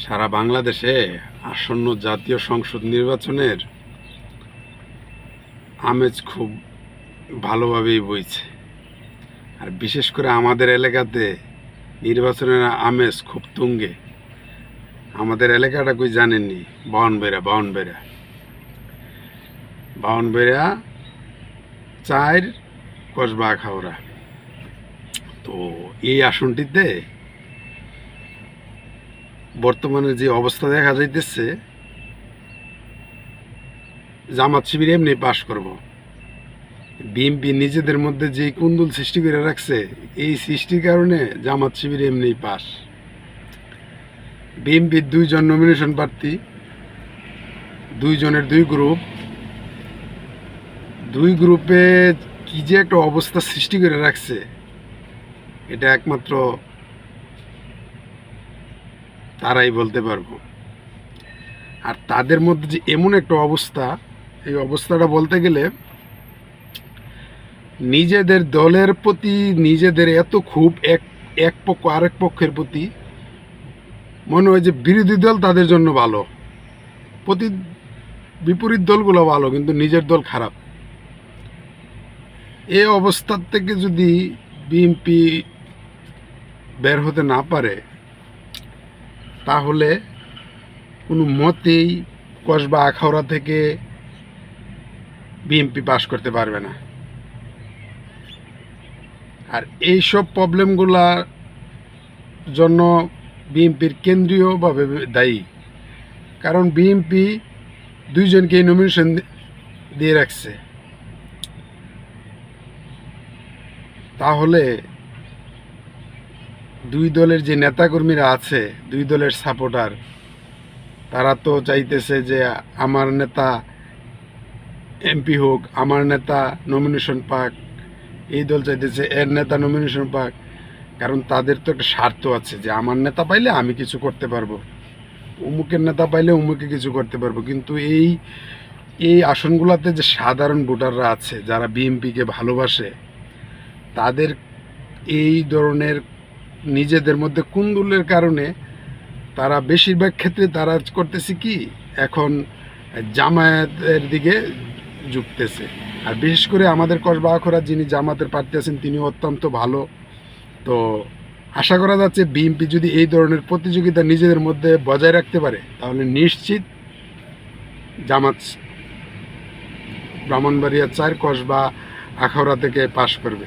সারা বাংলাদেশে আসন্ন জাতীয় সংসদ নির্বাচনের আমেজ খুব ভালোভাবেই বইছে। আর বিশেষ করে আমাদের এলাকাতে নির্বাচনের আমেজ খুব তুঙ্গে। আমাদের এলাকাটা কই জানেননি? বাউনবেড়া 4 কসবা আখাউড়া। তো এই আসনটিতে বর্তমানে যে অবস্থা দেখা যাইতেছে, জামাত শিবির এমনি পাশ করব। বিএনপি নিজেদের মধ্যে যে কুন্দল সৃষ্টি করে রাখছে, এই সৃষ্টির কারণে জামাত শিবির এমনি পাশ। বিএনপির 2 জন নমিনেশন প্রার্থী, 2 জনের 2 গ্রুপ, 2 গ্রুপে কি যে একটা অবস্থা সৃষ্টি করে রাখছে, এটা একমাত্র তারাই বলতে পারবো। আর তাদের মধ্যে যে এমন একটা অবস্থা, এই অবস্থাটা বলতে গেলে নিজেদের দলের প্রতি নিজেদের এত খুব এক পক্ষ আরেক পক্ষের প্রতি মনে হয় যে বিরোধী দল তাদের জন্য ভালো, বিপরীত দলগুলো ভালো, কিন্তু নিজের দল খারাপ। এই অবস্থার থেকে যদি বিএনপি বের হতে না পারে, তাহলে কোনো মতেই কসবা আখাউড়া থেকে বিএনপি পাশ করতে পারবে না। আর এইসব প্রবলেমগুলার জন্য বিএনপির কেন্দ্রীয়ভাবে দায়ী। কারণ বিএনপি 2 জনকে নমিনেশন দিয়ে রাখছে। তাহলে 2 দলের যে নেতাকর্মীরা আছে, 2 দলের সাপোর্টার, তারা তো চাইতেছে যে আমার নেতা এমপি হোক, আমার নেতা নমিনেশন পাক। এই দল চাইতেছে এর নেতা নমিনেশন পাক। কারণ তাদের তো একটা স্বার্থ আছে যে আমার নেতা পাইলে আমি কিছু করতে পারবো, অমুকের নেতা পাইলে অমুকে কিছু করতে পারবো। কিন্তু এই আসনগুলোতে যে সাধারণ ভোটাররা আছে, যারা বিএনপিকে ভালোবাসে, তাদের এই ধরনের নিজেদের মধ্যে কুন্দুলের কারণে তারা বেশিরভাগ ক্ষেত্রে তারা করতেছে কি, এখন জামায়াতের দিকে ঝুঁকতেছে। আর বিশেষ করে আমাদের কসবা আখাউড়া যিনি জামাতের প্রার্থী আছেন, তিনি অত্যন্ত ভালো। তো আশা করা যাচ্ছে বিএনপি যদি এই ধরনের প্রতিযোগিতা নিজেদের মধ্যে বজায় রাখতে পারে, তাহলে নিশ্চিত জামাত ব্রাহ্মণবাড়িয়া 4 কসবা আখাউড়া থেকে পাশ করবে।